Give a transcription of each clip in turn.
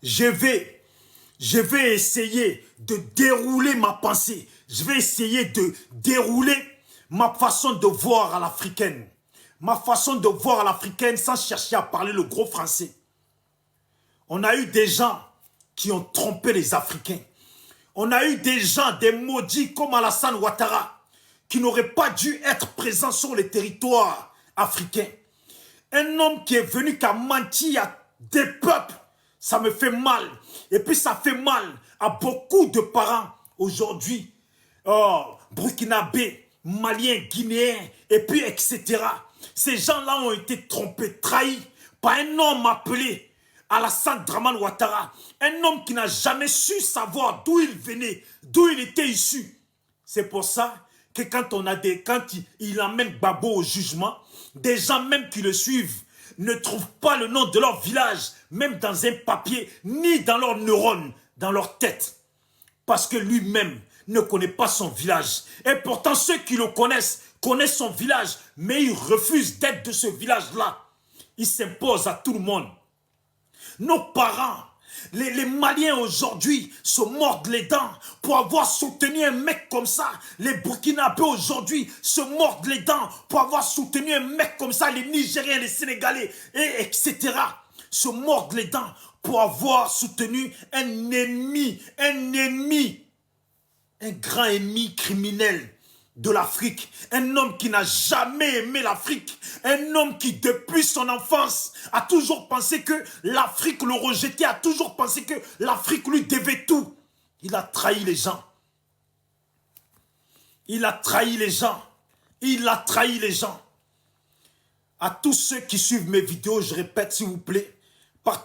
je vais essayer de dérouler ma pensée. Je vais essayer de dérouler ma façon de voir à l'africaine. Ma façon de voir à l'africaine sans chercher à parler le gros français. On a eu des gens qui ont trompé les Africains. On a eu des gens, des maudits comme Alassane Ouattara, qui n'auraient pas dû être présents sur les territoires africains. Un homme qui est venu, qui a menti à des peuples, ça me fait mal. Et puis ça fait mal à beaucoup de parents aujourd'hui, burkinabés, maliens, guinéens, et puis etc. Ces gens-là ont été trompés, trahis par un homme appelé Alassane Dramane Ouattara. Un homme qui n'a jamais su savoir d'où il venait, d'où il était issu. C'est pour ça que quand il emmène Gbagbo au jugement, des gens même qui le suivent ne trouvent pas le nom de leur village, même dans un papier, ni dans leurs neurones, dans leur tête. Parce que lui-même ne connaît pas son village. Et pourtant, ceux qui le connaissent son village, mais il refuse d'être de ce village-là. Il s'impose à tout le monde. Nos parents, les Maliens aujourd'hui se mordent les dents pour avoir soutenu un mec comme ça. Les Burkinabés aujourd'hui se mordent les dents pour avoir soutenu un mec comme ça. Les Nigériens, les Sénégalais, etc. se mordent les dents pour avoir soutenu un ennemi, un grand ennemi criminel de l'Afrique, un homme qui n'a jamais aimé l'Afrique, un homme qui depuis son enfance a toujours pensé que l'Afrique le rejetait, a toujours pensé que l'Afrique lui devait tout. Il a trahi les gens. Il a trahi les gens. Il a trahi les gens. À tous ceux qui suivent mes vidéos, je répète s'il vous plaît,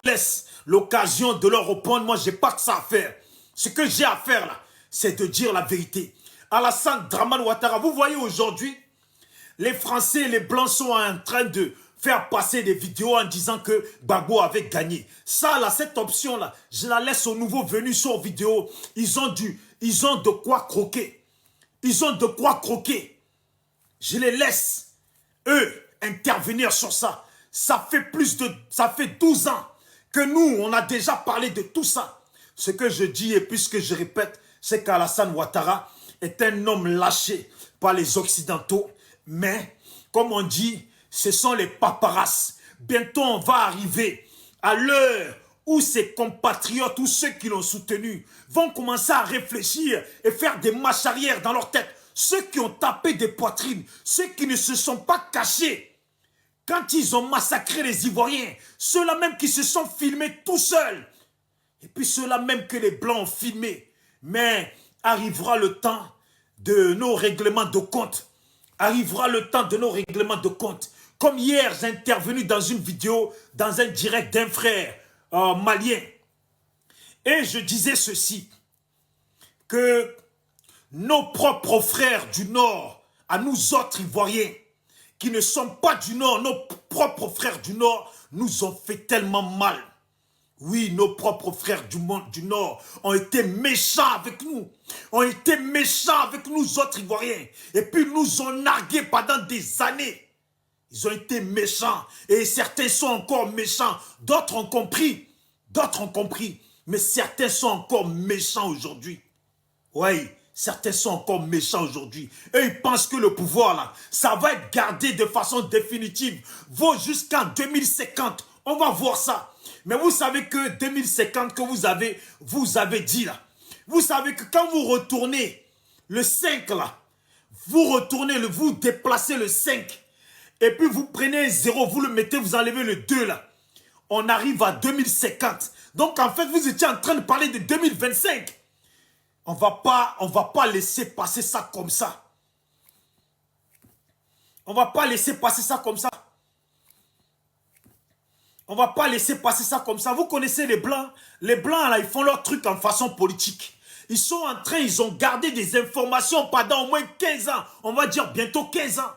laisse l'occasion de leur répondre. Moi, je n'ai pas que ça à faire. Ce que j'ai à faire là, c'est de dire la vérité. Alassane Dramane Ouattara, vous voyez aujourd'hui, les Français et les Blancs sont en train de faire passer des vidéos en disant que Gbagbo avait gagné. Ça, là, cette option-là, je la laisse aux nouveaux venus sur vidéo. Ils ont de quoi croquer. Ils ont de quoi croquer. Je les laisse, eux, intervenir sur ça. Ça fait 12 ans que nous, on a déjà parlé de tout ça. Ce que je dis, et puis ce que je répète, c'est qu'Alassane Ouattara est un homme lâché par les Occidentaux. Mais, comme on dit, ce sont les paparazzi. Bientôt, on va arriver à l'heure où ses compatriotes ou ceux qui l'ont soutenu vont commencer à réfléchir et faire des marches arrière dans leur tête. Ceux qui ont tapé des poitrines, ceux qui ne se sont pas cachés quand ils ont massacré les Ivoiriens, ceux-là même qui se sont filmés tout seuls, et puis ceux-là même que les Blancs ont filmés. Mais arrivera le temps de nos règlements de compte. Arrivera le temps de nos règlements de compte. Comme hier, j'ai intervenu dans une vidéo, dans un direct d'un frère malien. Et je disais ceci, que nos propres frères du Nord, à nous autres Ivoiriens, qui ne sont pas du Nord, nos propres frères du Nord, nous ont fait tellement mal. Oui, nos propres frères du monde du Nord ont été méchants avec nous. Ont été méchants avec nous autres Ivoiriens. Et puis nous ont nargués pendant des années. Ils ont été méchants. Et certains sont encore méchants. D'autres ont compris. D'autres ont compris. Mais certains sont encore méchants aujourd'hui. Oui, certains sont encore méchants aujourd'hui. Et ils pensent que le pouvoir là, ça va être gardé de façon définitive. Vaut jusqu'en 2050. On va voir ça. Mais vous savez que 2050 que vous avez dit là, vous savez que quand vous retournez le 5 là, vous déplacez le 5, et puis vous prenez un 0, vous le mettez, vous enlevez le 2 là, on arrive à 2050. Donc en fait, vous étiez en train de parler de 2025. On va pas laisser passer ça comme ça. On va pas laisser passer ça comme ça. On va pas laisser passer ça comme ça. Vous connaissez les Blancs. Les Blancs, là, ils font leur truc en façon politique. Ils ont gardé des informations pendant au moins 15 ans. On va dire bientôt 15 ans.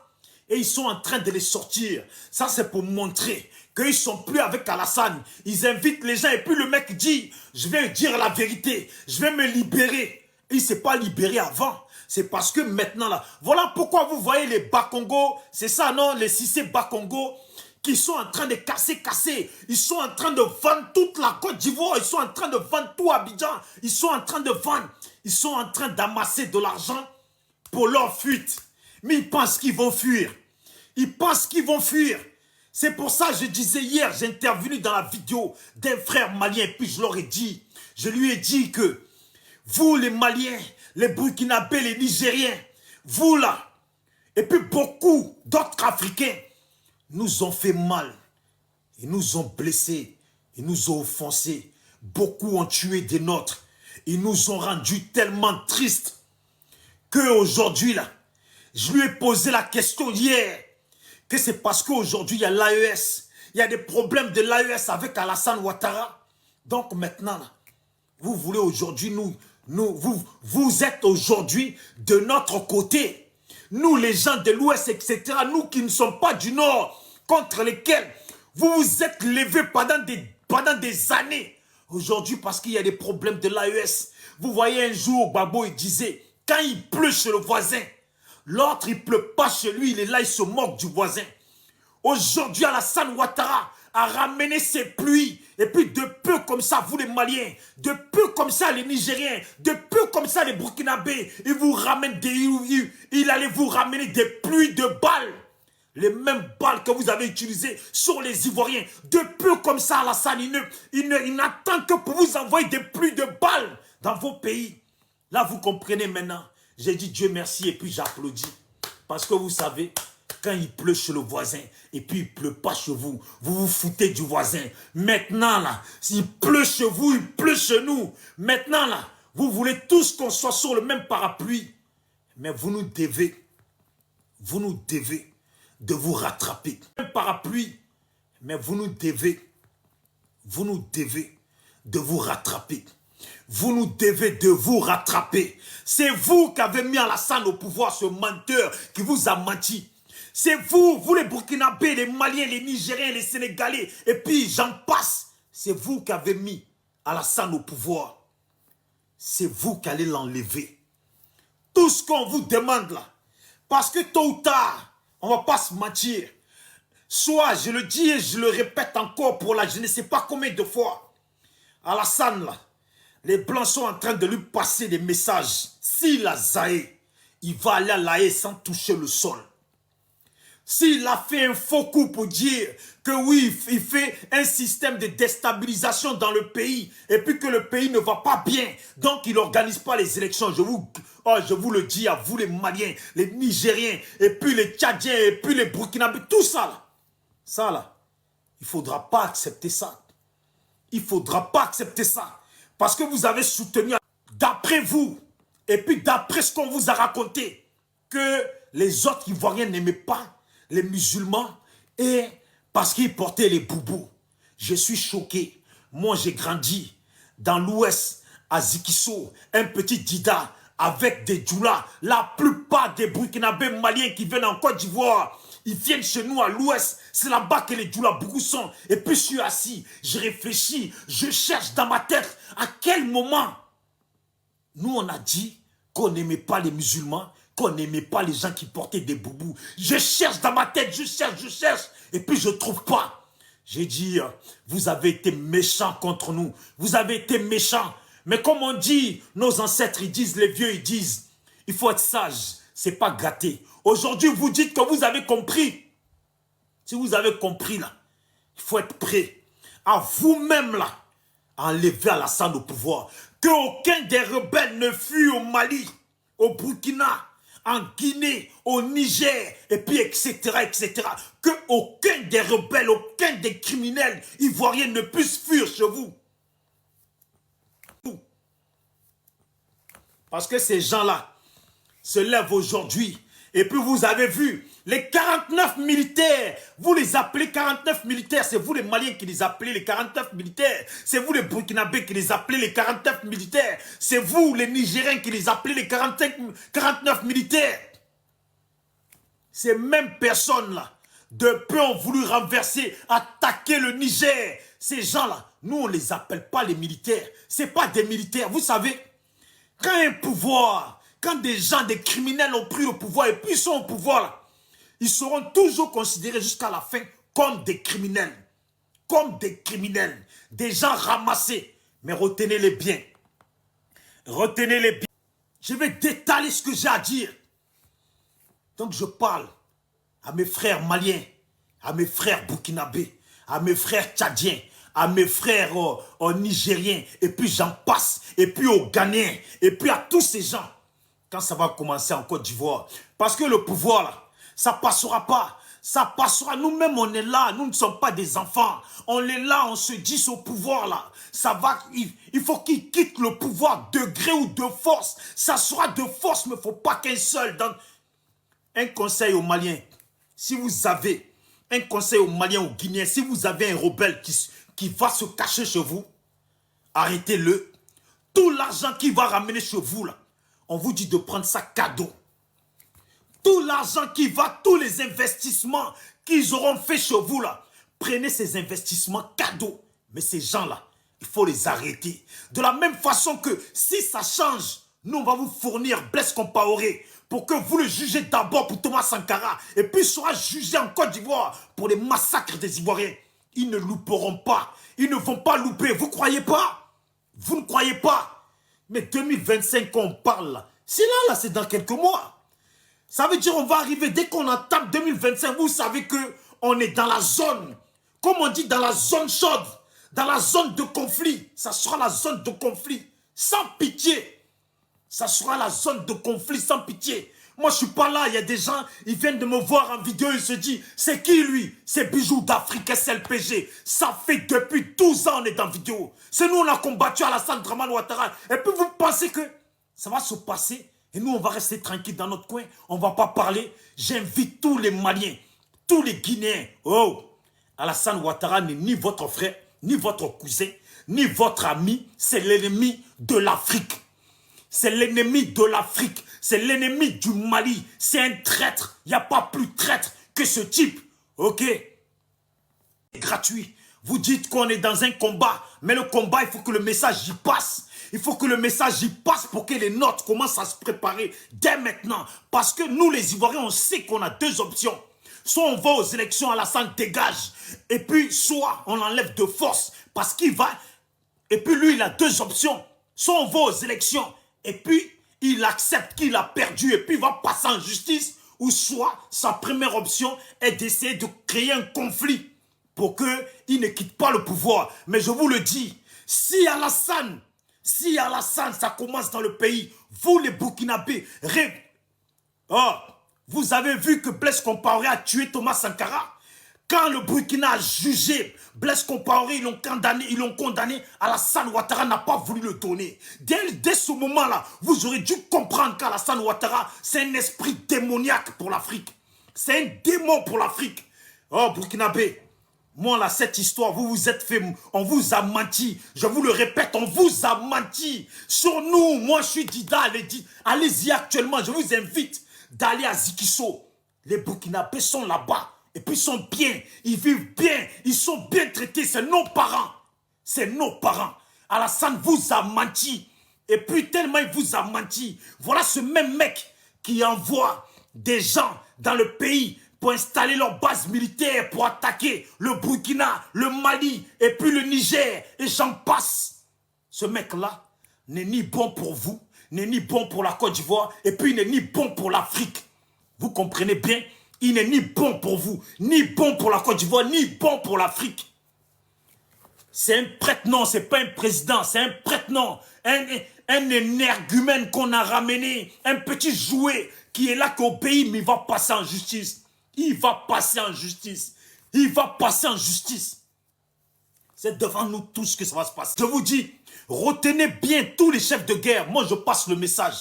Et ils sont en train de les sortir. Ça, c'est pour montrer qu'ils ne sont plus avec Alassane. Ils invitent les gens et puis le mec dit, je vais dire la vérité. Je vais me libérer. Et il ne s'est pas libéré avant. C'est parce que maintenant, là, voilà pourquoi vous voyez les Bakongo. C'est ça, non? Les Cissé Bakongo qui sont en train de casser. Ils sont en train de vendre toute la Côte d'Ivoire. Ils sont en train de vendre tout Abidjan. Ils sont en train de vendre. Ils sont en train d'amasser de l'argent pour leur fuite. Mais ils pensent qu'ils vont fuir. Ils pensent qu'ils vont fuir. C'est pour ça que je disais hier, j'ai intervenu dans la vidéo d'un frère malien. Et puis je leur ai dit, je lui ai dit que vous les Maliens, les Burkinabés, les Nigériens, vous là, et puis beaucoup d'autres Africains, nous ont fait mal. Ils nous ont blessés. Ils nous ont offensés. Beaucoup ont tué des nôtres. Ils nous ont rendus tellement tristes qu'aujourd'hui, là, je lui ai posé la question hier, que c'est parce qu'aujourd'hui, il y a l'AES. Il y a des problèmes de l'AES avec Alassane Ouattara. Donc maintenant, là, vous voulez aujourd'hui, vous êtes aujourd'hui de notre côté. Nous, les gens de l'Ouest, etc., nous qui ne sommes pas du Nord, contre lesquels vous vous êtes levés pendant des années. Aujourd'hui, parce qu'il y a des problèmes de l'AES. Vous voyez un jour, Babo, il disait, quand il pleut chez le voisin, l'autre, il ne pleut pas chez lui, il est là, il se moque du voisin. Aujourd'hui, Alassane Ouattara a ramené ses pluies. Et puis de peu comme ça, vous les Maliens, de peu comme ça les Nigériens, de peu comme ça les Burkinabés, il allait vous ramener des pluies de balles. Les mêmes balles que vous avez utilisées sur les Ivoiriens. De peu comme ça, Alassane, il n'attend que pour vous envoyer des pluies de balles dans vos pays. Là, vous comprenez maintenant. J'ai dit Dieu merci et puis j'applaudis. Parce que vous savez, quand il pleut chez le voisin et puis il ne pleut pas chez vous, vous vous foutez du voisin. Maintenant, là, s'il pleut chez vous, il pleut chez nous. Maintenant, là, vous voulez tous qu'on soit sur le même parapluie. Mais vous nous devez de vous rattraper. Un parapluie, mais vous nous devez de vous rattraper. Vous nous devez de vous rattraper. C'est vous qui avez mis Alassane au pouvoir, ce menteur qui vous a menti. C'est vous les Burkinabés, les Maliens, les Nigériens, les Sénégalais, et puis j'en passe. C'est vous qui avez mis Alassane au pouvoir. C'est vous qui allez l'enlever. Tout ce qu'on vous demande là, parce que tôt ou tard, on ne va pas se mentir. Soit, je le dis et je le répète encore pour je ne sais pas combien de fois. Alassane, là, les Blancs sont en train de lui passer des messages. S'il a zaé, il va aller à La Haye sans toucher le sol. S'il a fait un faux coup pour dire que oui, il fait un système de déstabilisation dans le pays et puis que le pays ne va pas bien, donc il n'organise pas les élections. Je vous le dis à vous les Maliens, les Nigériens, et puis les Tchadiens, et puis les Burkinabés, tout ça là, il ne faudra pas accepter ça. Il ne faudra pas accepter ça. Parce que vous avez soutenu, d'après vous, et puis d'après ce qu'on vous a raconté, que les autres Ivoiriens n'aimaient pas les musulmans et parce qu'ils portaient les boubous. Je suis choqué. Moi, j'ai grandi dans l'Ouest, à Zikisso, un petit Dida avec des djoulas. La plupart des Burkinabés maliens qui viennent en Côte d'Ivoire, ils viennent chez nous à l'Ouest. C'est là-bas que les djoulas beaucoup sont. Et puis je suis assis, je réfléchis, je cherche dans ma tête à quel moment nous on a dit qu'on n'aimait pas les musulmans, qu'on n'aimait pas les gens qui portaient des boubous. Je cherche dans ma tête, je cherche, et puis je ne trouve pas. J'ai dit, vous avez été méchants contre nous, vous avez été méchants. Mais comme on dit, nos ancêtres, ils disent, les vieux, ils disent, il faut être sage, c'est pas gâté. Aujourd'hui, vous dites que vous avez compris. Si vous avez compris, là, il faut être prêt à vous-même, là, à enlever Alassane au pouvoir. Qu'aucun des rebelles ne fuit au Mali, au Burkina, en Guinée, au Niger, et puis etc. Qu'aucun des rebelles, aucun des criminels ivoiriens ne puisse fuir chez vous. Parce que ces gens-là se lèvent aujourd'hui. Et puis vous avez vu, les 49 militaires, vous les appelez 49 militaires, c'est vous les Maliens qui les appelez les 49 militaires, c'est vous les Burkinabés qui les appelez les 49 militaires, c'est vous les Nigériens qui les appelez les 49 militaires. Ces mêmes personnes-là, de peu ont voulu renverser, attaquer le Niger. Ces gens-là, nous on ne les appelle pas les militaires, ce n'est pas des militaires, vous savez. Quand un pouvoir, quand des gens, des criminels ont pris le pouvoir et puis ils sont au pouvoir, là, ils seront toujours considérés jusqu'à la fin comme des criminels. Comme des criminels. Des gens ramassés. Mais retenez-les bien. Retenez-les bien. Je vais détailler ce que j'ai à dire. Donc je parle à mes frères maliens, à mes frères burkinabés, à mes frères tchadiens, à mes frères nigériens, et puis j'en passe, et puis aux Ghanéens, et puis à tous ces gens. Quand ça va commencer en Côte d'Ivoire. Parce que le pouvoir, là, ça ne passera pas. Ça passera. Nous-mêmes, on est là. Nous ne sommes pas des enfants. On est là, on se dit ce pouvoir-là. Ça va. Il faut qu'il quitte le pouvoir de gré ou de force. Ça sera de force, mais il ne faut pas qu'un seul. Donc, un conseil aux Maliens. Si vous avez un conseil aux Maliens, aux Guinéens, si vous avez un rebelle qui va se cacher chez vous, arrêtez-le. Tout l'argent qu'il va ramener chez vous, là, on vous dit de prendre ça cadeau. Tout l'argent qui va, tous les investissements qu'ils auront fait chez vous, là, prenez ces investissements cadeaux. Mais ces gens-là, il faut les arrêter. De la même façon que si ça change, nous, on va vous fournir Blaise Compaoré pour que vous le jugez d'abord pour Thomas Sankara et puis sera jugé en Côte d'Ivoire pour les massacres des Ivoiriens. Ils ne louperont pas. Ils ne vont pas louper. Vous ne croyez pas? Vous ne croyez pas? Mais 2025, quand on parle, c'est là, c'est dans quelques mois. Ça veut dire on va arriver, dès qu'on entame 2025, vous savez qu'on est dans la zone, comme on dit, dans la zone chaude, dans la zone de conflit. Ça sera la zone de conflit, sans pitié. Ça sera la zone de conflit, sans pitié. Moi, je ne suis pas là, il y a des gens, ils viennent de me voir en vidéo, ils se disent, c'est qui lui? C'est Bijoux d'Afrique SLPG. Ça fait depuis 12 ans on est dans vidéo. C'est nous, on a combattu Alassane Dramane Ouattara. Et puis vous pensez que ça va se passer? Et nous, on va rester tranquille dans notre coin. On ne va pas parler. J'invite tous les Maliens, tous les Guinéens. Oh, Alassane Ouattara n'est ni votre frère, ni votre cousin, ni votre ami. C'est l'ennemi de l'Afrique. C'est l'ennemi de l'Afrique. C'est l'ennemi du Mali. C'est un traître. Il n'y a pas plus traître que ce type. Ok? C'est gratuit. Vous dites qu'on est dans un combat. Mais le combat, il faut que le message y passe. Il faut que le message y passe pour que les nôtres commencent à se préparer dès maintenant. Parce que nous, les Ivoiriens, on sait qu'on a deux options. Soit on va aux élections, Alassane dégage. Et puis, soit on l'enlève de force. Parce qu'il va... Et puis lui, il a deux options. Soit on va aux élections. Et puis, il accepte qu'il a perdu. Et puis, il va passer en justice. Ou soit, sa première option est d'essayer de créer un conflit. Pour qu'il ne quitte pas le pouvoir. Mais je vous le dis, si Alassane, ça commence dans le pays, vous les Burkinabés, vous avez vu que Blaise Compaoré a tué Thomas Sankara. Quand le Burkina a jugé Blaise Compaoré, ils l'ont condamné, Alassane Ouattara n'a pas voulu le donner. Dès ce moment-là, vous aurez dû comprendre qu'Alassane Ouattara, c'est un esprit démoniaque pour l'Afrique. C'est un démon pour l'Afrique. Oh, Burkinabé. Moi, là, cette histoire, vous vous êtes fait... On vous a menti. Je vous le répète, on vous a menti. Sur nous, moi, je suis Dida. Allez-y actuellement. Je vous invite d'aller à Zikiso. Les Burkinabés sont là-bas. Et puis, ils sont bien. Ils vivent bien. Ils sont bien traités. C'est nos parents. C'est nos parents. Alassane vous a menti. Et puis, tellement il vous a menti. Voilà ce même mec qui envoie des gens dans le pays pour installer leur base militaire, pour attaquer le Burkina, le Mali, et puis le Niger, et j'en passe. Ce mec-là n'est ni bon pour vous, n'est ni bon pour la Côte d'Ivoire, et puis il n'est ni bon pour l'Afrique. Vous comprenez bien? Il n'est ni bon pour vous, ni bon pour la Côte d'Ivoire, ni bon pour l'Afrique. C'est un prête-nom, c'est pas un président, c'est un prête-nom, un énergumène qu'on a ramené, un petit jouet qui est là qu'au pays, mais il va passer en justice. Il va passer en justice. Il va passer en justice. C'est devant nous tous que ça va se passer. Je vous dis, retenez bien tous les chefs de guerre. Moi, je passe le message.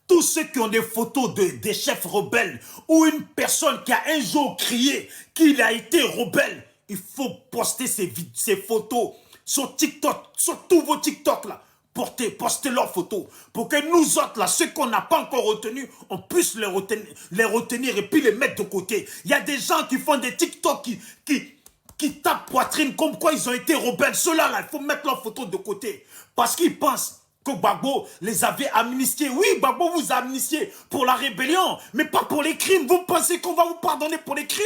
Tous ceux qui ont des photos des chefs rebelles ou une personne qui a un jour crié qu'il a été rebelle, il faut poster ces photos sur TikTok, sur tous vos TikTok là. Postez leurs photos pour que nous autres, là, ceux qu'on n'a pas encore retenus, on puisse les retenir et puis les mettre de côté. Il y a des gens qui font des TikTok qui tapent poitrine comme quoi ils ont été rebelles. Ceux-là, là, il faut mettre leurs photos de côté parce qu'ils pensent que Gbagbo les avait amnistiés. Oui, Gbagbo vous a amnistié pour la rébellion, mais pas pour les crimes. Vous pensez qu'on va vous pardonner pour les crimes?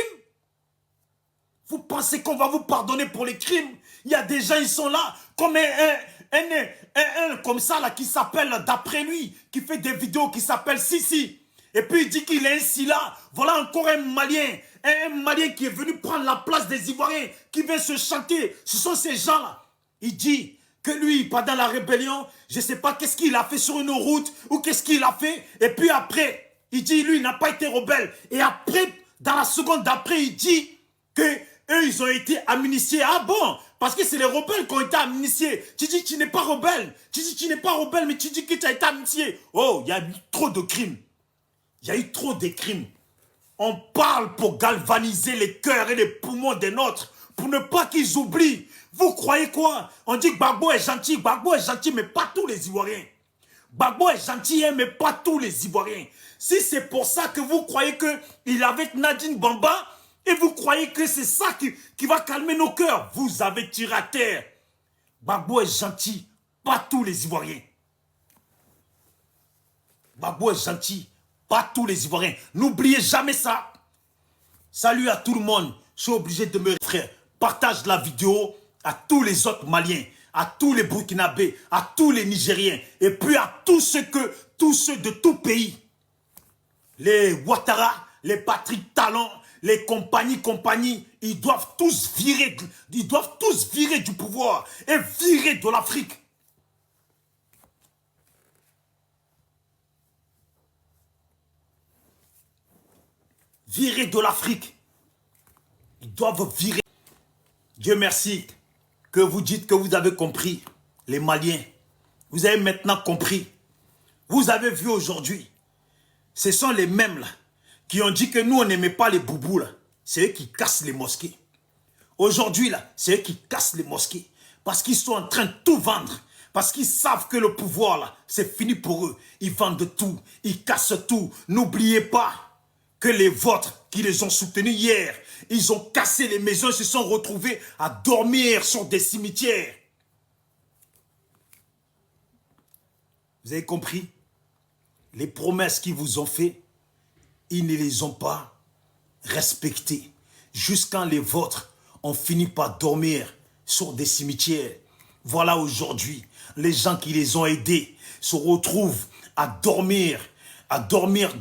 Vous pensez qu'on va vous pardonner pour les crimes? Il y a des gens, ils sont là, comme un comme ça, là, qui s'appelle, d'après lui, qui fait des vidéos, qui s'appelle Sissi. Et puis il dit qu'il est ainsi là. Voilà encore un Malien qui est venu prendre la place des Ivoiriens, qui vient se chanter. Ce sont ces gens-là. Il dit que lui, pendant la rébellion, je ne sais pas qu'est-ce qu'il a fait sur une route, ou qu'est-ce qu'il a fait. Et puis après, il dit, lui, il n'a pas été rebelle. Et après, dans la seconde d'après, il dit que eux, ils ont été amnistiés. Ah bon? Parce que c'est les rebelles qui ont été amnistiés. Tu dis que tu n'es pas rebelle. Tu dis que tu n'es pas rebelle, mais tu dis que tu as été amnistié. Oh, il y a eu trop de crimes. Il y a eu trop de crimes. On parle pour galvaniser les cœurs et les poumons des nôtres, pour ne pas qu'ils oublient. Vous croyez quoi? On dit que Gbagbo est gentil, mais pas tous les Ivoiriens. Gbagbo est gentil, mais pas tous les Ivoiriens. Si c'est pour ça que vous croyez qu'il est avec Nadine Bamba, et vous croyez que c'est ça qui va calmer nos cœurs, vous avez tiré à terre. Gbagbo est gentil, pas tous les Ivoiriens. Gbagbo est gentil, pas tous les Ivoiriens. N'oubliez jamais ça. Salut à tout le monde. Je suis obligé de me frère. Partage la vidéo à tous les autres Maliens, à tous les Burkinabés, à tous les Nigériens, et puis à tous ceux de tout pays. Les Ouattara, les Patrick Talon, les compagnies, ils doivent tous virer du pouvoir et virer de l'Afrique. Virer de l'Afrique. Ils doivent virer. Dieu merci que vous dites que vous avez compris, les Maliens. Vous avez maintenant compris. Vous avez vu aujourd'hui. Ce sont les mêmes là qui ont dit que nous, on n'aimait pas les boubous là. C'est eux qui cassent les mosquées. Aujourd'hui là, c'est eux qui cassent les mosquées. Parce qu'ils sont en train de tout vendre. Parce qu'ils savent que le pouvoir là, c'est fini pour eux. Ils vendent tout. Ils cassent tout. N'oubliez pas que les vôtres qui les ont soutenus hier, ils ont cassé les maisons et se sont retrouvés à dormir sur des cimetières. Vous avez compris? Les promesses qu'ils vous ont faites, ils ne les ont pas respectées. Jusqu'à les vôtres ont fini par dormir sur des cimetières. Voilà aujourd'hui, les gens qui les ont aidés se retrouvent à dormir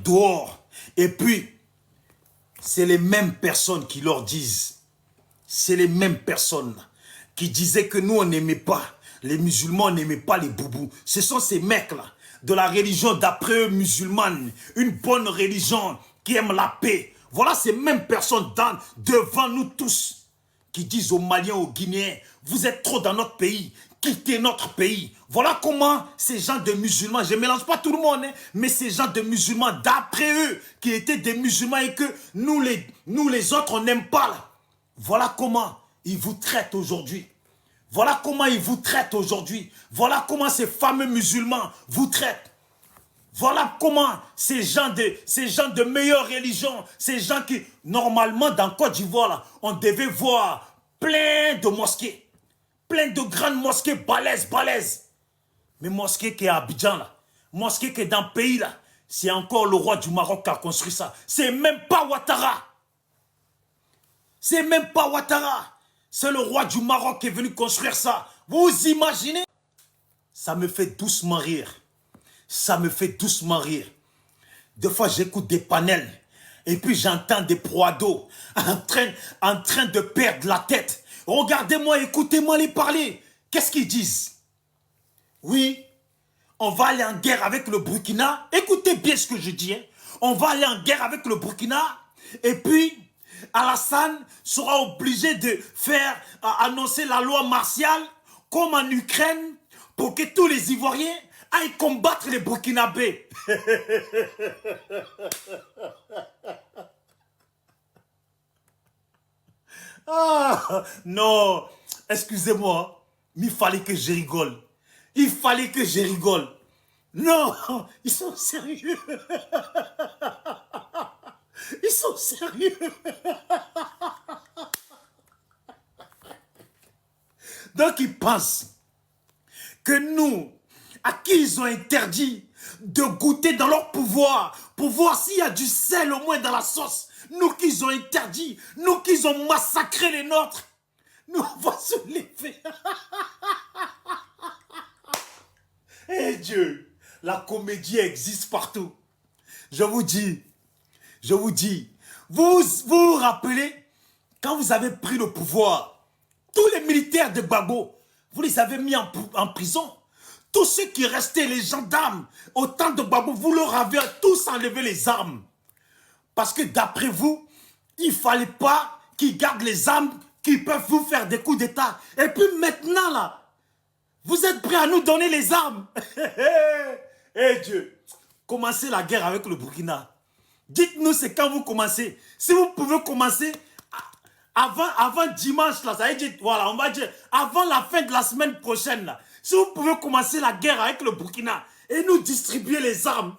dehors. Et puis, c'est les mêmes personnes qui leur disent, c'est les mêmes personnes qui disaient que nous, on n'aimait pas, les musulmans n'aimaient pas les boubous. Ce sont ces mecs-là, de la religion d'après eux musulmane, une bonne religion qui aime la paix. Voilà ces mêmes personnes devant nous tous qui disent aux Maliens, aux Guinéens, vous êtes trop dans notre pays, quittez notre pays. Voilà comment ces gens de musulmans, je ne mélange pas tout le monde, mais ces gens de musulmans, d'après eux, qui étaient des musulmans et que nous les autres, on n'aime pas. Là. Voilà comment ils vous traitent aujourd'hui. Voilà comment ils vous traitent aujourd'hui. Voilà comment ces fameux musulmans vous traitent. Voilà comment ces gens de meilleure religion, ces gens qui, normalement, dans Côte d'Ivoire, on devait voir plein de mosquées. Plein de grandes mosquées balèzes. Mais mosquée qui est à Abidjan, là, mosquée qui est dans le pays, là, c'est encore le roi du Maroc qui a construit ça. C'est même pas Ouattara. C'est même pas Ouattara. C'est le roi du Maroc qui est venu construire ça. Vous imaginez? Ça me fait doucement rire. Ça me fait doucement rire. Des fois, j'écoute des panels et puis j'entends des proados en train de perdre la tête. Regardez-moi, écoutez-moi les parler. Qu'est-ce qu'ils disent? Oui, on va aller en guerre avec le Burkina. Écoutez bien ce que je dis. Hein. On va aller en guerre avec le Burkina et puis Alassane sera obligé de faire annoncer la loi martiale comme en Ukraine pour que tous les Ivoiriens aillent combattre les Burkinabés. Ah, non, excusez-moi, mais il fallait que je rigole. Il fallait que je rigole. Non, ils sont sérieux. Ils sont sérieux. Donc ils pensent que nous, à qui ils ont interdit de goûter dans leur pouvoir pour voir s'il y a du sel au moins dans la sauce. Nous qu'ils ont interdit, nous qu'ils ont massacré les nôtres. Nous on va se lever. Eh Dieu, la comédie existe partout. Je vous dis, vous vous rappelez, quand vous avez pris le pouvoir, tous les militaires de Gbagbo, vous les avez mis en prison. Tous ceux qui restaient, les gendarmes, au temps de Gbagbo, vous leur avez tous enlevé les armes. Parce que d'après vous, il ne fallait pas qu'ils gardent les armes qui peuvent vous faire des coups d'État. Et puis maintenant, là, vous êtes prêts à nous donner les armes. Eh Dieu, commencez la guerre avec le Burkina. Dites-nous c'est quand vous commencez. Si vous pouvez commencer avant dimanche, là, ça veut dire, voilà, on va dire, avant la fin de la semaine prochaine, là, si vous pouvez commencer la guerre avec le Burkina et nous distribuer les armes.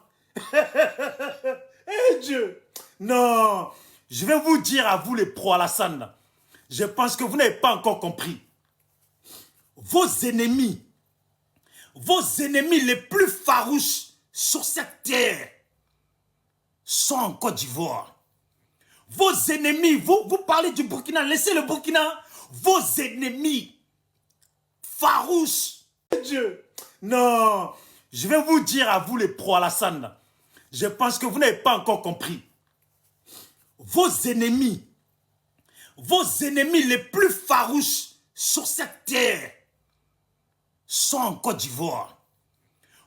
Eh Dieu, non, je vais vous dire à vous les pro-Alassane, je pense que vous n'avez pas encore compris. Vos ennemis les plus farouches sur cette terre sont en Côte d'Ivoire. Vos ennemis, vous parlez du Burkina, laissez le Burkina. Vos ennemis farouches. Dieu, non, je vais vous dire à vous les pro-Alassane, je pense que vous n'avez pas encore compris. Vos ennemis les plus farouches sur cette terre sont en Côte d'Ivoire.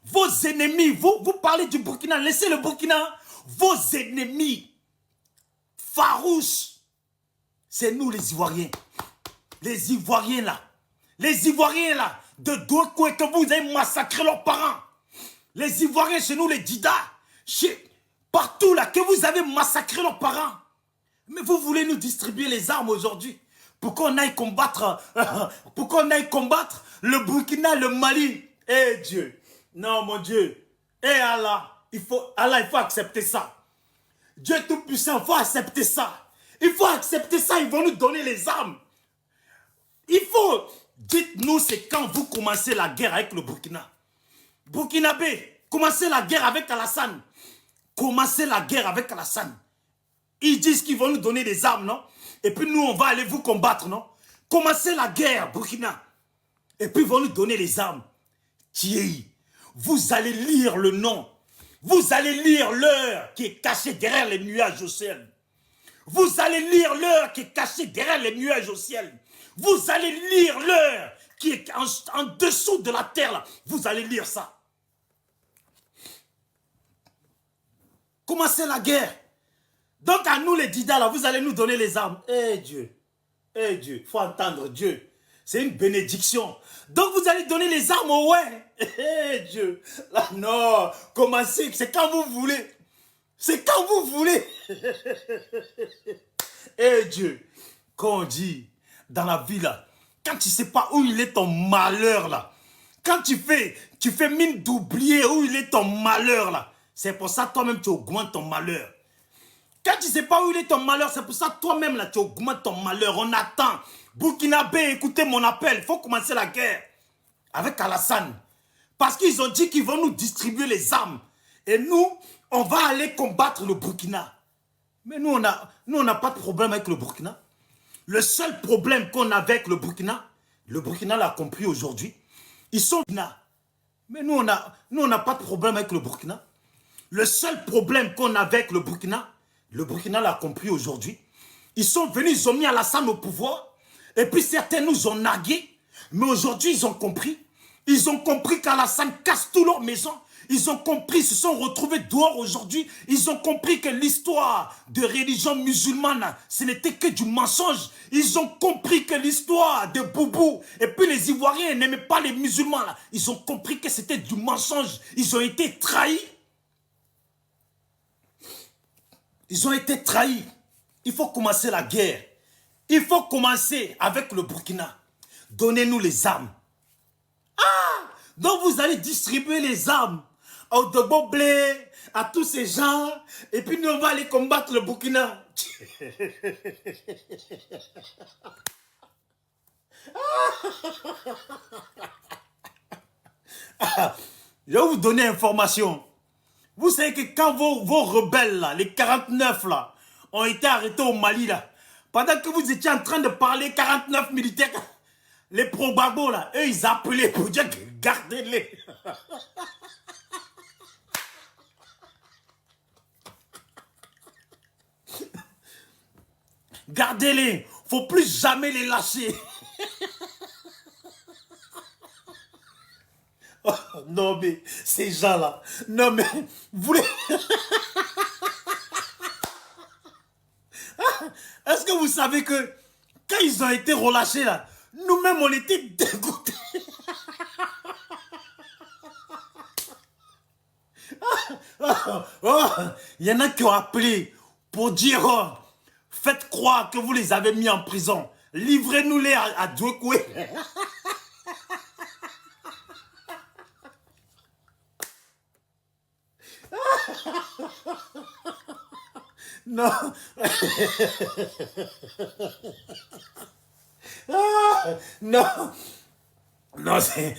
Vos ennemis, vous parlez du Burkina, laissez le Burkina. Vos ennemis farouches, c'est nous les Ivoiriens. Les Ivoiriens là, de Douekoué que vous avez massacré leurs parents. Les Ivoiriens chez nous, les Dida, partout là, que vous avez massacré leurs parents. Mais vous voulez nous distribuer les armes aujourd'hui pour qu'on aille combattre, le Burkina, le Mali. Eh Dieu, non mon Dieu, eh Allah, il faut accepter ça. Dieu Tout-Puissant, il faut accepter ça. Il faut accepter ça, ils vont nous donner les armes. Il faut, dites-nous c'est quand vous commencez la guerre avec le Burkina. Burkinabé, commencez la guerre avec Alassane. Commencez la guerre avec Alassane. Ils disent qu'ils vont nous donner des armes, non? Et puis nous, on va aller vous combattre, non? Commencez la guerre, Burkina. Et puis ils vont nous donner les armes. Thierry, vous allez lire le nom. Vous allez lire l'heure qui est cachée derrière les nuages au ciel. Vous allez lire l'heure qui est cachée derrière les nuages au ciel. Vous allez lire l'heure qui est en dessous de la terre, là. Vous allez lire ça. Commencez la guerre. Donc à nous les Dida, là, vous allez nous donner les armes. Eh Dieu, il faut entendre Dieu. C'est une bénédiction. Donc vous allez donner les armes au ouais. Eh Dieu, là non, commencez, c'est quand vous voulez. C'est quand vous voulez. Eh Dieu, quand on dit dans la vie là, quand tu ne sais pas où il est ton malheur là, quand tu fais mine d'oublier où il est ton malheur là, c'est pour ça toi-même tu augmentes ton malheur. Quand tu ne sais pas où il est ton malheur, c'est pour ça toi-même là tu augmentes ton malheur. On attend. Burkinabé, écoutez mon appel, il faut commencer la guerre avec Alassane. Parce qu'ils ont dit qu'ils vont nous distribuer les armes. Et nous, on va aller combattre le Burkina. Mais nous, on n'a pas de problème avec le Burkina. Le seul problème qu'on a avec le Burkina l'a compris aujourd'hui. Ils sont là. Mais nous, on n'a pas de problème avec le Burkina. Le seul problème qu'on a avec le Burkina l'a compris aujourd'hui. Ils sont venus, ils ont mis Alassane au pouvoir. Et puis certains nous ont nargués. Mais aujourd'hui, ils ont compris. Ils ont compris qu'Alassane casse toutes leurs maisons. Ils ont compris, ils se sont retrouvés dehors aujourd'hui. Ils ont compris que l'histoire de religion musulmane, ce n'était que du mensonge. Ils ont compris que l'histoire de Boubou, et puis les Ivoiriens n'aimaient pas les musulmans. Là. Ils ont compris que c'était du mensonge. Ils ont été trahis. Ils ont été trahis. Il faut commencer la guerre. Il faut commencer avec le Burkina. Donnez-nous les armes. Ah! Donc vous allez distribuer les armes au Doboblé, à tous ces gens, et puis nous on va aller combattre le Burkina. Je vais vous donner information. Vous savez que quand vos rebelles, là, les 49, là, ont été arrêtés au Mali, là, pendant que vous étiez en train de parler 49 militaires, les pro-Gbagbo, là, eux, ils appelaient pour dire gardez-les. Gardez-les. Faut plus jamais les lâcher. Oh, non, mais ces gens-là. Non, mais vous voulez. Est-ce que vous savez que quand ils ont été relâchés, là, nous-mêmes, on était dégoûtés. Oh, il y en a qui ont appelé pour dire oh, faites croire que vous les avez mis en prison. Livrez-nous-les à Dwekwe. Non. Non. Non, c'est...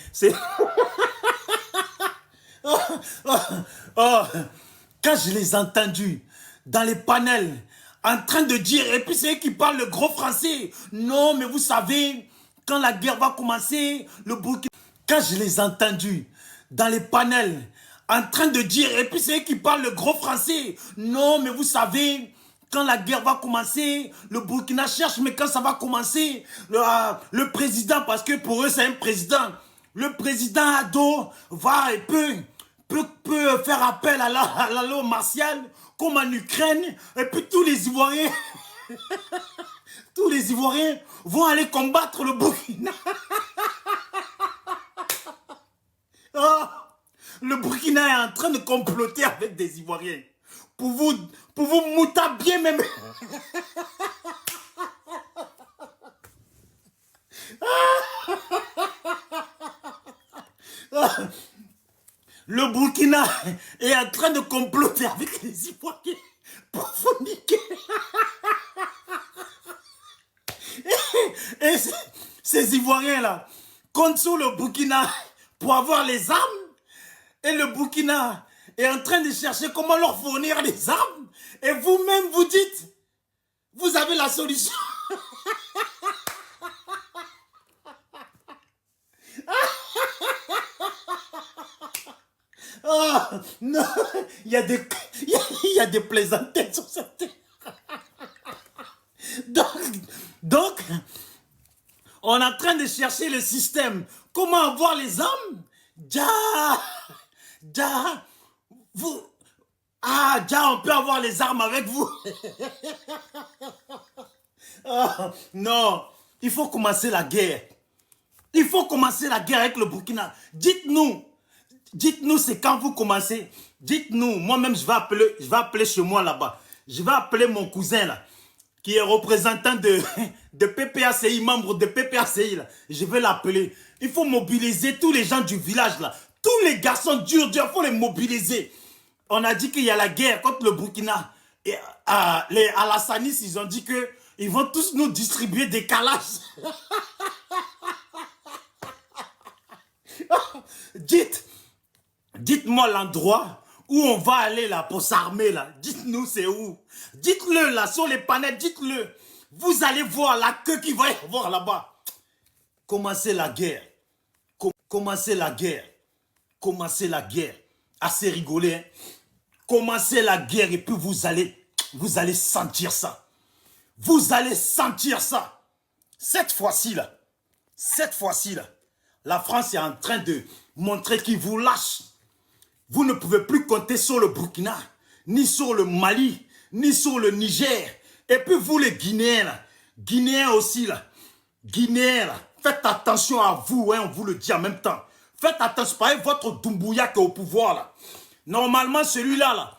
Oh, quand je les ai entendus dans les panels en train de dire, et puis c'est eux qui parlent le gros français. Non, mais vous savez, quand la guerre va commencer, le Burkina... Quand je les ai entendus dans les panels en train de dire, et puis c'est eux qui parlent le gros français. Non, mais vous savez, quand la guerre va commencer, le Burkina cherche, mais quand ça va commencer, le président, parce que pour eux c'est un président, le président Ado va et peut faire appel à la loi martiale, comme en Ukraine, et puis tous les Ivoiriens, tous les Ivoiriens vont aller combattre le Burkina. Oh, le Burkina est en train de comploter avec des Ivoiriens pour vous moutabiller même. Le Burkina est en train de comploter avec les Ivoiriens pour vous niquer. Et ces Ivoiriens-là comptent sur le Burkina pour avoir les armes. Et le Burkina est en train de chercher comment leur fournir les armes. Et vous-même, vous dites, vous avez la solution. Oh, non, il y a des plaisanteries sur cette terre. Donc, on est en train de chercher le système. Comment avoir les armes? On peut avoir les armes avec vous. Oh, non, il faut commencer la guerre. Il faut commencer la guerre avec le Burkina. Dites-nous c'est quand vous commencez. Dites-nous, moi-même je vais appeler chez moi là-bas. Je vais appeler mon cousin là, qui est représentant de PPACI, membre de PPACI là. Je vais l'appeler. Il faut mobiliser tous les gens du village là. Tous les garçons durs, il faut les mobiliser. On a dit qu'il y a la guerre contre le Burkina. Et les Alassanis, ils ont dit qu'ils vont tous nous distribuer des calages. Dites-moi l'endroit où on va aller là pour s'armer là. Dites-nous c'est où. Dites-le là sur les panneaux, dites-le. Vous allez voir la queue qu'il va y avoir là-bas. Commencez la guerre. Commencez la guerre. Commencez la guerre. Assez rigolé, hein? Commencez la guerre et puis vous allez sentir ça. Vous allez sentir ça. Cette fois-ci là, la France est en train de montrer qu'il vous lâche. Vous ne pouvez plus compter sur le Burkina, ni sur le Mali, ni sur le Niger. Et puis vous les Guinéens là, Guinéens aussi là, Guinéens là, faites attention à vous, hein, on vous le dit en même temps. Faites attention, pas votre Doumbouya qui est au pouvoir là. Normalement celui-là là,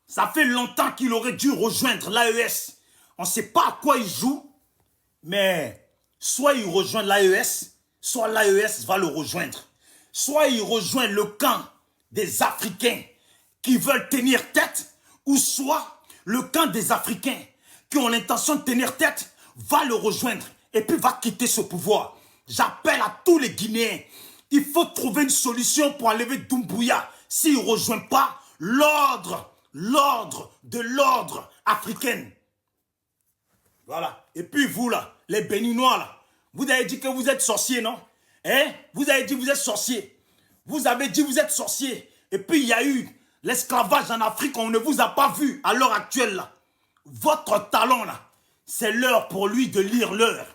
ça fait longtemps qu'il aurait dû rejoindre l'AES. On ne sait pas à quoi il joue, mais soit il rejoint l'AES, soit l'AES va le rejoindre. Soit il rejoint le camp des Africains qui veulent tenir tête, ou soit le camp des Africains qui ont l'intention de tenir tête va le rejoindre et puis va quitter ce pouvoir. J'appelle à tous les Guinéens Il faut trouver une solution pour enlever Doumbouya. S'il ne rejoint pas l'ordre de l'ordre africain. Voilà. Et puis vous là, les Béninois là, vous avez dit que vous êtes sorciers, non? Hein? Vous avez dit que vous êtes sorciers. Vous avez dit que vous êtes sorciers. Et puis il y a eu l'esclavage en Afrique, on ne vous a pas vu à l'heure actuelle là. Votre talent là, c'est l'heure pour lui de lire l'heure.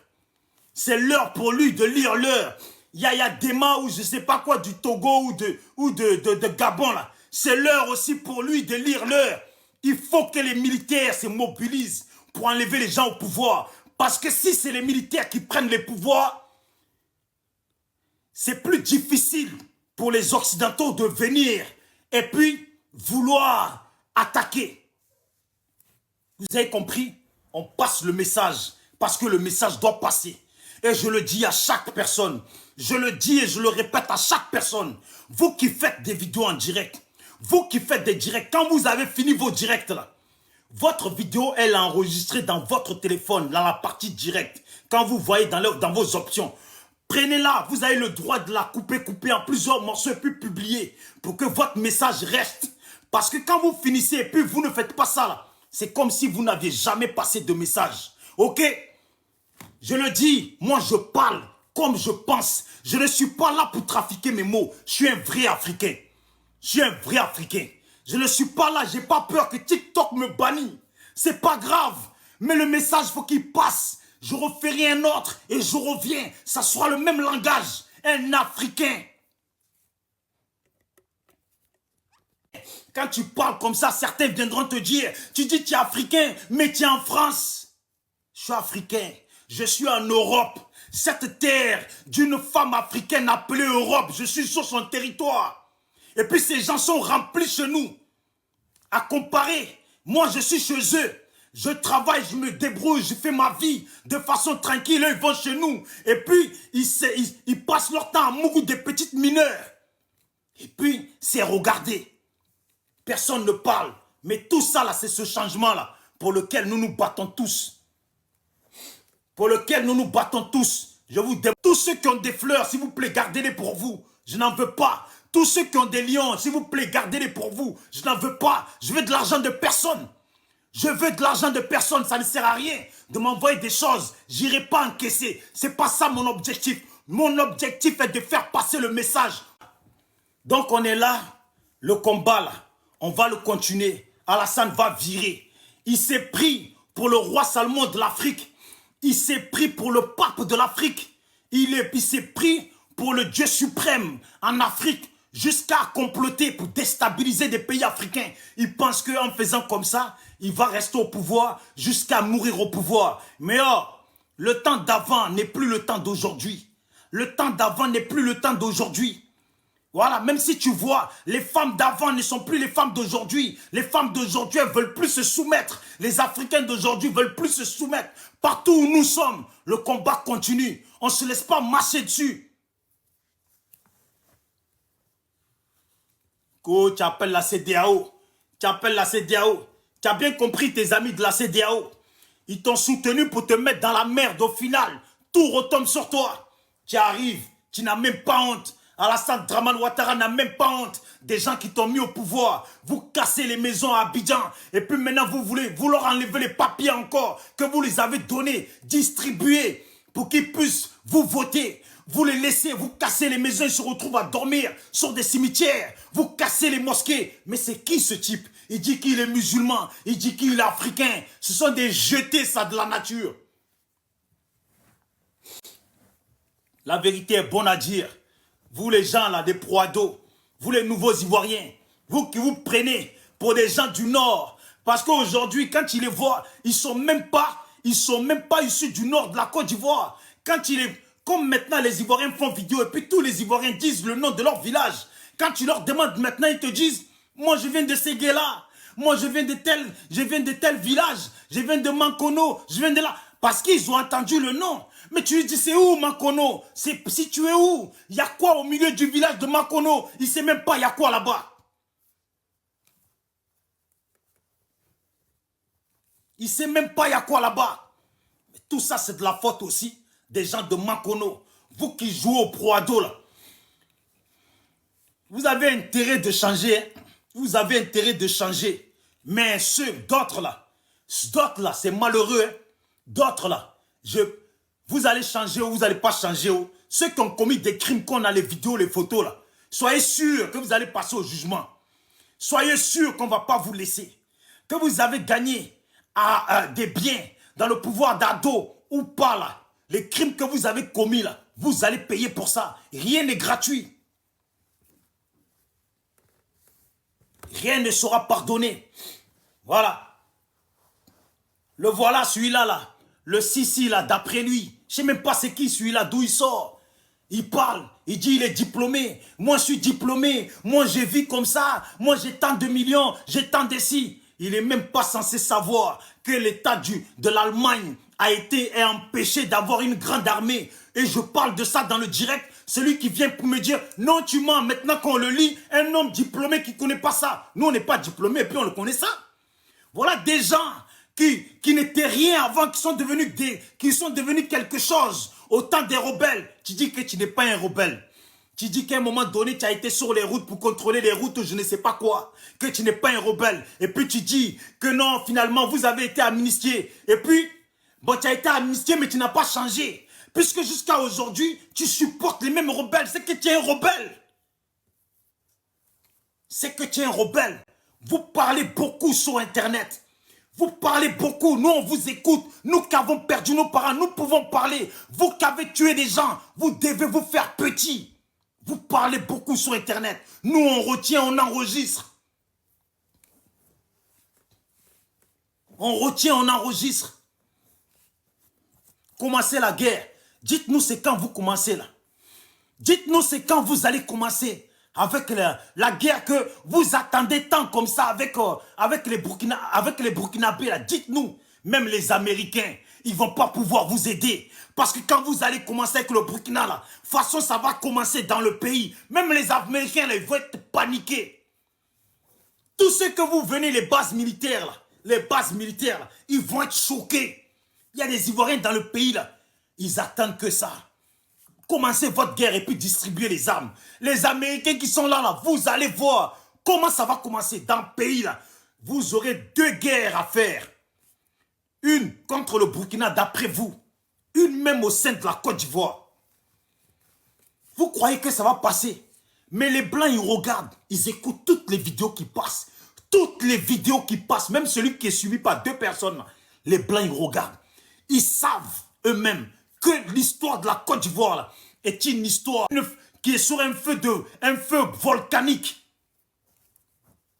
C'est l'heure pour lui de lire l'heure. Yaya Dema ou je ne sais pas quoi du Togo ou de Gabon là. C'est l'heure aussi pour lui de lire l'heure. Il faut que les militaires se mobilisent pour enlever les gens au pouvoir. Parce que si c'est les militaires qui prennent les pouvoirs, c'est plus difficile pour les Occidentaux de venir et puis vouloir attaquer. Vous avez compris? On passe le message parce que le message doit passer. Et je le dis à chaque personne. Je le dis et je le répète à chaque personne. Vous qui faites des vidéos en direct, vous qui faites des directs, quand vous avez fini vos directs là, votre vidéo, elle est enregistrée dans votre téléphone, dans la partie directe. Quand vous voyez dans vos options, prenez-la, vous avez le droit de la couper en plusieurs morceaux et puis publier pour que votre message reste. Parce que quand vous finissez et puis vous ne faites pas ça là, c'est comme si vous n'aviez jamais passé de message. Ok? Je le dis, moi je parle comme je pense. Je ne suis pas là pour trafiquer mes mots. Je suis un vrai Africain. Je suis un vrai Africain. Je ne suis pas là, j'ai pas peur que TikTok me bannisse. C'est pas grave. Mais le message, faut qu'il passe. Je referai un autre et je reviens. Ça sera le même langage. Un Africain. Quand tu parles comme ça, certains viendront te dire, tu dis tu es Africain, mais tu es en France. Je suis Africain. Je suis en Europe. Cette terre d'une femme africaine appelée Europe, je suis sur son territoire. Et puis ces gens sont remplis chez nous. À comparer, moi je suis chez eux. Je travaille, je me débrouille, je fais ma vie de façon tranquille. Eux, ils vont chez nous. Et puis, ils passent leur temps à mourir des petites mineurs. Et puis, c'est regarder. Personne ne parle. Mais tout ça, là, c'est ce changement-là pour lequel nous nous battons tous. Pour lequel nous nous battons tous. Je vous demande, tous ceux qui ont des fleurs, s'il vous plaît, gardez-les pour vous. Je n'en veux pas. Tous ceux qui ont des lions, s'il vous plaît, gardez-les pour vous. Je n'en veux pas. Je veux de l'argent de personne. Je veux de l'argent de personne. Ça ne sert à rien de m'envoyer des choses. J'irai pas encaisser. C'est pas ça mon objectif. Mon objectif est de faire passer le message. Donc on est là. Le combat là, on va le continuer. Alassane va virer. Il s'est pris pour le roi Salomon de l'Afrique. Il s'est pris pour le pape de l'Afrique. Il s'est pris pour le Dieu suprême en Afrique, jusqu'à comploter pour déstabiliser des pays africains. Il pense qu'en faisant comme ça, il va rester au pouvoir jusqu'à mourir au pouvoir. Mais oh, le temps d'avant n'est plus le temps d'aujourd'hui. Le temps d'avant n'est plus le temps d'aujourd'hui. Voilà, même si tu vois, les femmes d'avant ne sont plus les femmes d'aujourd'hui. Les femmes d'aujourd'hui, elles ne veulent plus se soumettre. Les Africains d'aujourd'hui ne veulent plus se soumettre. Partout où nous sommes, le combat continue. On ne se laisse pas marcher dessus. Tu appelles la CEDEAO. Tu appelles la CEDEAO. Tu as bien compris tes amis de la CEDEAO. Ils t'ont soutenu pour te mettre dans la merde. Au final, tout retombe sur toi. Tu arrives, tu n'as même pas honte. Alassane Dramane Ouattara n'a même pas honte des gens qui t'ont mis au pouvoir. Vous cassez les maisons à Abidjan. Et puis maintenant, vous leur enlevez les papiers encore que vous les avez donnés, distribués pour qu'ils puissent vous voter. Vous les laissez, vous cassez les maisons, ils se retrouvent à dormir sur des cimetières. Vous cassez les mosquées. Mais c'est qui ce type? Il dit qu'il est musulman, il dit qu'il est africain. Ce sont des jetés, ça, de la nature. La vérité est bonne à dire. Vous les gens là, des proados, vous les nouveaux Ivoiriens, vous qui vous prenez pour des gens du Nord. Parce qu'aujourd'hui, quand tu les vois, ils ne sont même pas issus du Nord de la Côte d'Ivoire. Comme maintenant les Ivoiriens font vidéo et puis tous les Ivoiriens disent le nom de leur village. Quand tu leur demandes maintenant, ils te disent, moi je viens de Séguéla, moi je viens de tel village, je viens de Mankono, je viens de là. Parce qu'ils ont entendu le nom. Mais tu lui dis, c'est où Mankono? C'est situé où? Il y a quoi au milieu du village de Mankono? Il ne sait même pas il y a quoi là-bas. Il ne sait même pas il y a quoi là-bas. Mais tout ça, c'est de la faute aussi des gens de Mankono. Vous qui jouez au proado là. Vous avez intérêt de changer. Hein. Vous avez intérêt de changer. Mais ceux, d'autres là, c'est malheureux. Hein. D'autres là, vous allez changer ou vous n'allez pas changer. Ceux qui ont commis des crimes, qu'on a les vidéos, les photos là, soyez sûrs que vous allez passer au jugement. Soyez sûrs qu'on ne va pas vous laisser. Que vous avez gagné des biens dans le pouvoir d'ado ou pas là. Les crimes que vous avez commis là, vous allez payer pour ça. Rien n'est gratuit. Rien ne sera pardonné. Voilà. Le voilà, celui-là, là. Le Sissi, là, d'après lui. Je ne sais même pas c'est qui celui-là, d'où il sort. Il parle, il dit il est diplômé. Moi, je suis diplômé. Moi, je vis comme ça. Moi, j'ai tant de millions, j'ai tant de ci. Il n'est même pas censé savoir que l'État de l'Allemagne est empêché d'avoir une grande armée. Et je parle de ça dans le direct. Celui qui vient pour me dire, non, tu mens. Maintenant qu'on le lit, un homme diplômé qui ne connaît pas ça. Nous, on n'est pas diplômé et puis on le connaît ça. Voilà des gens qui n'étaient rien avant, qui sont devenus quelque chose. Autant des rebelles. Tu dis que tu n'es pas un rebelle. Tu dis qu'à un moment donné, tu as été sur les routes pour contrôler les routes ou je ne sais pas quoi. Que tu n'es pas un rebelle. Et puis tu dis que non, finalement, vous avez été amnistié. Et puis, bon, tu as été amnistié, mais tu n'as pas changé. Puisque jusqu'à aujourd'hui, tu supportes les mêmes rebelles. C'est que tu es un rebelle. C'est que tu es un rebelle. Vous parlez beaucoup sur Internet. Vous parlez beaucoup. Nous, on vous écoute. Nous qui avons perdu nos parents, nous pouvons parler. Vous qui avez tué des gens, vous devez vous faire petit. Vous parlez beaucoup sur Internet. Nous, on retient, on enregistre. On retient, on enregistre. Commencez la guerre. Dites-nous c'est quand vous commencez là. Dites-nous c'est quand vous allez commencer avec la guerre que vous attendez tant comme ça avec les Burkinabés là. Dites-nous, même les Américains, ils ne vont pas pouvoir vous aider. Parce que quand vous allez commencer avec le Burkina là, de toute façon ça va commencer dans le pays. Même les Américains là, ils vont être paniqués. Tous ceux que vous venez, les bases militaires là, ils vont être choqués. Il y a des Ivoiriens dans le pays là, ils attendent que ça. Commencez votre guerre et puis distribuez les armes. Les Américains qui sont là, vous allez voir comment ça va commencer dans le pays là. Vous aurez 2 guerres à faire. Une contre le Burkina d'après vous. Une même au sein de la Côte d'Ivoire. Vous croyez que ça va passer? Mais les Blancs, ils regardent, ils écoutent toutes les vidéos qui passent. Toutes les vidéos qui passent, même celui qui est suivi par 2 personnes. Les Blancs, ils regardent. Ils savent eux-mêmes que l'histoire de la Côte d'Ivoire est une histoire qui est sur un feu volcanique.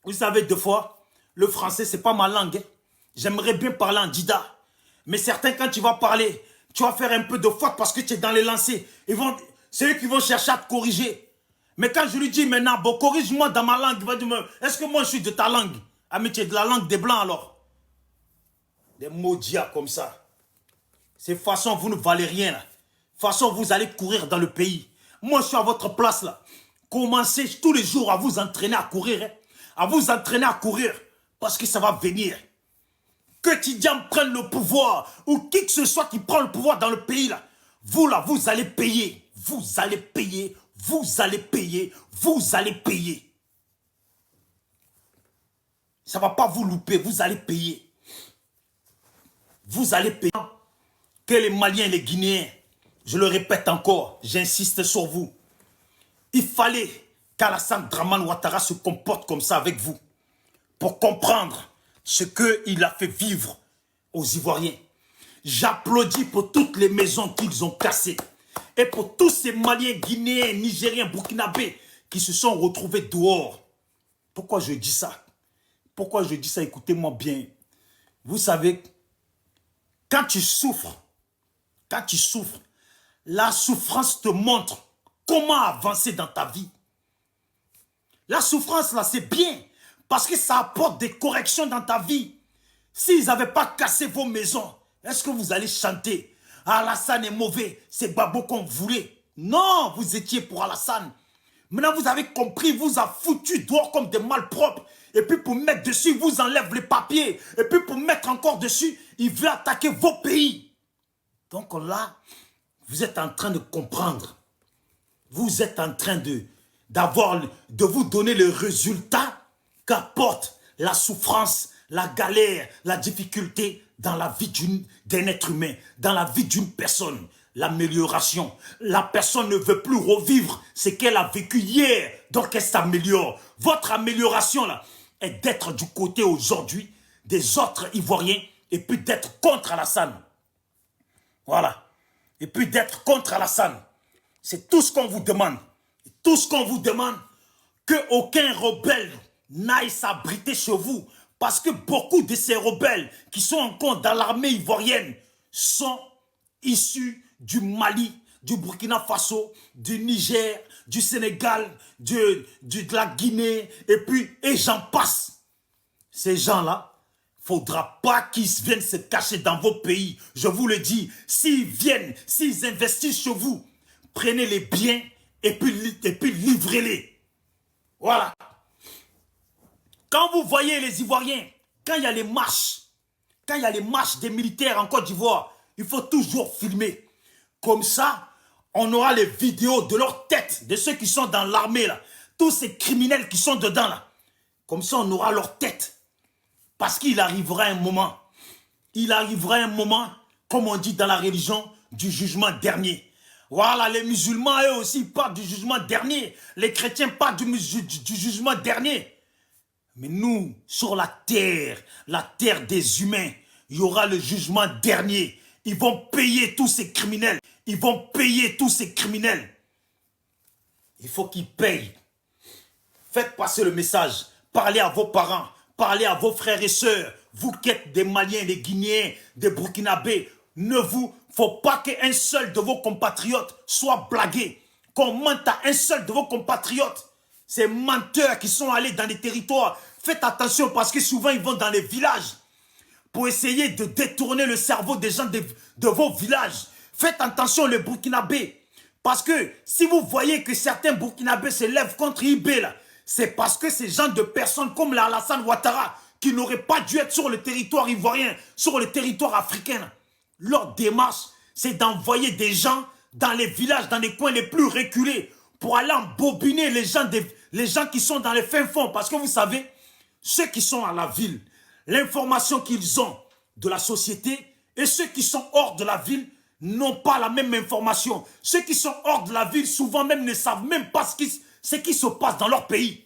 Vous savez, des fois, le français, c'est pas ma langue. Hein. J'aimerais bien parler en dida. Mais certains, quand tu vas parler, tu vas faire un peu de faute parce que tu es dans les lancers. C'est eux qui vont chercher à te corriger. Mais quand je lui dis maintenant, bon, corrige-moi dans ma langue, il va dire, est-ce que moi je suis de ta langue? Ah, mais tu es de la langue des Blancs alors. Des maudits comme ça. De toute façon, vous ne valez rien. Là. De toute façon, vous allez courir dans le pays. Moi, je suis à votre place là. Commencez tous les jours à vous entraîner à courir. Hein. À vous entraîner à courir. Parce que ça va venir. Que Tidjane prenne le pouvoir. Ou qui que ce soit qui prend le pouvoir dans le pays là. Vous là, vous allez payer. Vous allez payer. Vous allez payer. Vous allez payer. Ça ne va pas vous louper. Vous allez payer. Vous allez payer. Que les Maliens et les Guinéens, je le répète encore, j'insiste sur vous. Il fallait qu'Alassane Dramane Ouattara se comporte comme ça avec vous. Pour comprendre ce qu'il a fait vivre aux Ivoiriens. J'applaudis pour toutes les maisons qu'ils ont cassées. Et pour tous ces Maliens, Guinéens, Nigériens, Burkinabés qui se sont retrouvés dehors. Pourquoi je dis ça? Pourquoi je dis ça? Écoutez-moi bien. Vous savez, quand tu souffres, la souffrance te montre comment avancer dans ta vie. La souffrance, là, c'est bien. Parce que ça apporte des corrections dans ta vie. S'ils n'avaient pas cassé vos maisons, est-ce que vous allez chanter « Alassane est mauvais, c'est Babo qu'on voulait ». Non, vous étiez pour Alassane. Maintenant, vous avez compris, vous a foutu dehors comme des malpropres. Et puis pour mettre dessus, vous enlève les papiers. Et puis pour mettre encore dessus, il veut attaquer vos pays. Donc là, vous êtes en train de comprendre. Vous êtes en train de vous donner le résultat qu'apporte la souffrance, la galère, la difficulté dans la vie d'un être humain, dans la vie d'une personne. L'amélioration. La personne ne veut plus revivre ce qu'elle a vécu hier, donc elle s'améliore. Votre amélioration là est d'être du côté aujourd'hui des autres Ivoiriens et puis d'être contre Alassane. Voilà. Et puis d'être contre Alassane. C'est tout ce qu'on vous demande. Tout ce qu'on vous demande, qu'aucun rebelle n'aille s'abriter chez vous. Parce que beaucoup de ces rebelles qui sont encore dans l'armée ivoirienne sont issus du Mali, du Burkina Faso, du Niger, du Sénégal, de la Guinée, et j'en passe. Ces gens-là, il ne faudra pas qu'ils viennent se cacher dans vos pays. Je vous le dis, s'ils viennent, s'ils investissent chez vous, prenez les biens et puis livrez-les. Voilà. Quand vous voyez les Ivoiriens, quand il y a les marches des militaires en Côte d'Ivoire, il faut toujours filmer. Comme ça, on aura les vidéos de leur tête, de ceux qui sont dans l'armée là, tous ces criminels qui sont dedans là. Comme ça, on aura leur tête. Parce qu'il arrivera un moment, comme on dit dans la religion, du jugement dernier. Voilà, les musulmans, eux aussi, parlent du jugement dernier. Les chrétiens parlent du jugement dernier. Mais nous, sur la terre des humains, il y aura le jugement dernier. Ils vont payer tous ces criminels. Il faut qu'ils payent. Faites passer le message. Parlez à vos parents. Parlez à vos frères et sœurs. Vous qui êtes des Maliens, des Guinéens, des Burkinabés. Faut pas qu'un seul de vos compatriotes soit blagué. Qu'on mente à un seul de vos compatriotes. Ces menteurs qui sont allés dans les territoires. Faites attention parce que souvent ils vont dans les villages pour essayer de détourner le cerveau des gens de vos villages. Faites attention les Burkinabés. Parce que si vous voyez que certains Burkinabés se lèvent contre IB, c'est parce que ces gens de personnes comme Alassane Ouattara, qui n'auraient pas dû être sur le territoire ivoirien, sur le territoire africain, leur démarche, c'est d'envoyer des gens dans les villages, dans les coins les plus reculés, pour aller embobiner les gens qui sont dans les fins fonds. Parce que vous savez, ceux qui sont à la ville, l'information qu'ils ont de la société et ceux qui sont hors de la ville n'ont pas la même information. Ceux qui sont hors de la ville, souvent même ne savent même pas ce qui se passe dans leur pays.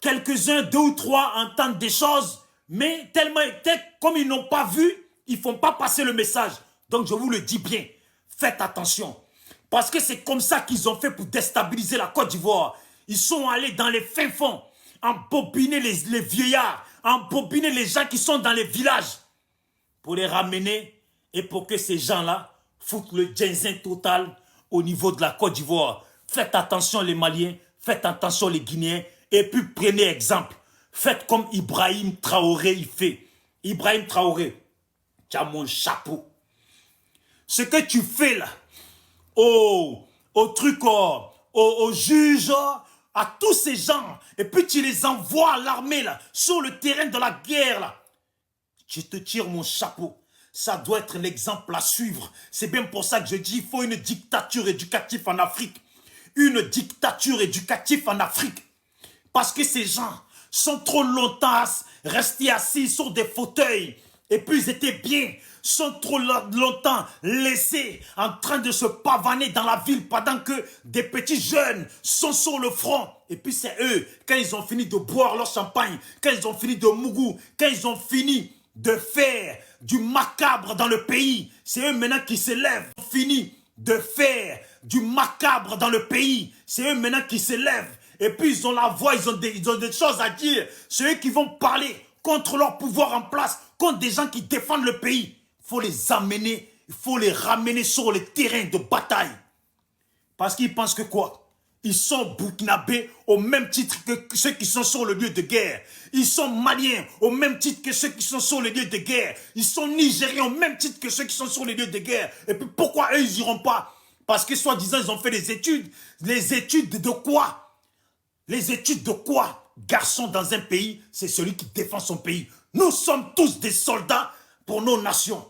Quelques-uns, 2 ou 3 entendent des choses, mais comme ils n'ont pas vu, ils ne font pas passer le message. Donc je vous le dis bien, faites attention. Parce que c'est comme ça qu'ils ont fait pour déstabiliser la Côte d'Ivoire. Ils sont allés dans les fins fonds, embobiner les vieillards, embobiner les gens qui sont dans les villages, pour les ramener et pour que ces gens-là foutent le ginzin total au niveau de la Côte d'Ivoire. Faites attention les Maliens, faites attention les Guinéens, et puis prenez exemple. Faites comme Ibrahim Traoré il fait. Ibrahim Traoré, tu as mon chapeau. Ce que tu fais là, au juge, à tous ces gens, et puis tu les envoies à l'armée là, sur le terrain de la guerre là. Je te tire mon chapeau. Ça doit être l'exemple à suivre. C'est bien pour ça que je dis, il faut une dictature éducative en Afrique. Une dictature éducative en Afrique. Parce que ces gens sont trop longtemps restés assis sur des fauteuils. Et puis ils étaient bien. Sont trop longtemps laissés en train de se pavaner dans la ville pendant que des petits jeunes sont sur le front. Et puis c'est eux, quand ils ont fini de boire leur champagne, quand ils ont fini de mougou, quand ils ont fini de faire du macabre dans le pays, c'est eux maintenant qui se lèvent. Ils ont fini de faire du macabre dans le pays, c'est eux maintenant qui se lèvent. Et puis ils ont la voix, ils ont des choses à dire. C'est eux qui vont parler contre leur pouvoir en place, contre des gens qui défendent le pays. Il faut les amener, il faut les ramener sur le terrain de bataille. Parce qu'ils pensent que quoi? Ils sont burkinabés au même titre que ceux qui sont sur le lieu de guerre. Ils sont maliens au même titre que ceux qui sont sur le lieu de guerre. Ils sont nigériens au même titre que ceux qui sont sur le lieu de guerre. Et puis pourquoi eux, ils n'iront pas? Parce que soi-disant, ils ont fait des études. Les études de quoi? Les études de quoi? Garçon dans un pays, c'est celui qui défend son pays. Nous sommes tous des soldats pour nos nations.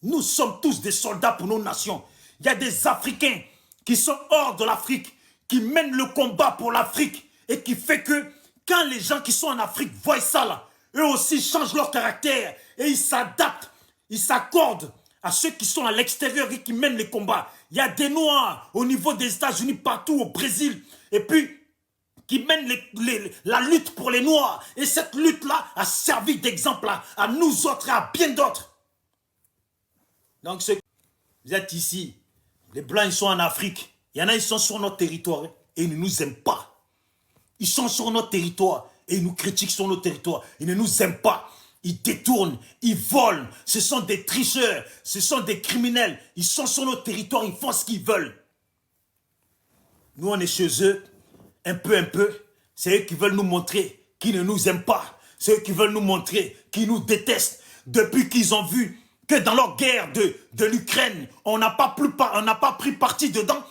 Nous sommes tous des soldats pour nos nations. Il y a des Africains qui sont hors de l'Afrique, qui mène le combat pour l'Afrique et qui fait que quand les gens qui sont en Afrique voient ça là, eux aussi changent leur caractère et ils s'adaptent, ils s'accordent à ceux qui sont à l'extérieur et qui mènent les combats. Il y a des Noirs au niveau des États-Unis, partout au Brésil, et puis qui mènent la lutte pour les Noirs. Et cette lutte-là a servi d'exemple à nous autres et à bien d'autres. Donc, vous êtes ici, les Blancs, ils sont en Afrique. Il y en a, ils sont sur notre territoire et ils ne nous aiment pas. Ils sont sur notre territoire et ils nous critiquent sur notre territoire. Ils ne nous aiment pas. Ils détournent, ils volent. Ce sont des tricheurs, ce sont des criminels. Ils sont sur notre territoire, ils font ce qu'ils veulent. Nous, on est chez eux, un peu. C'est eux qui veulent nous montrer qu'ils ne nous aiment pas. C'est eux qui veulent nous montrer qu'ils nous détestent. Depuis qu'ils ont vu que dans leur guerre de l'Ukraine, on n'a pas pris parti dedans.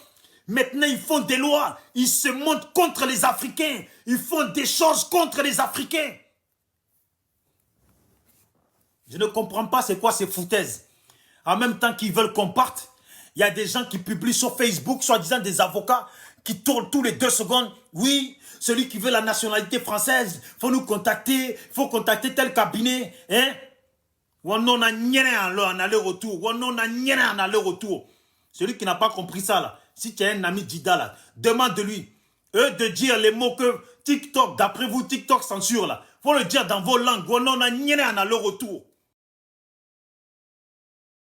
Maintenant, ils font des lois. Ils se montent contre les Africains. Ils font des choses contre les Africains. Je ne comprends pas c'est quoi ces foutaises. En même temps qu'ils veulent qu'on parte, il y a des gens qui publient sur Facebook, soi-disant des avocats, qui tournent tous les 2 secondes. Oui, celui qui veut la nationalité française, il faut nous contacter, il faut contacter tel cabinet. Hein? On a en aller-retour. On a en aller-retour. Celui qui n'a pas compris ça, là, si tu as un ami Dida, là, demande-lui. Eux de dire les mots que TikTok, d'après vous, TikTok censure, là. Il faut le dire dans vos langues. On a en aller-retour.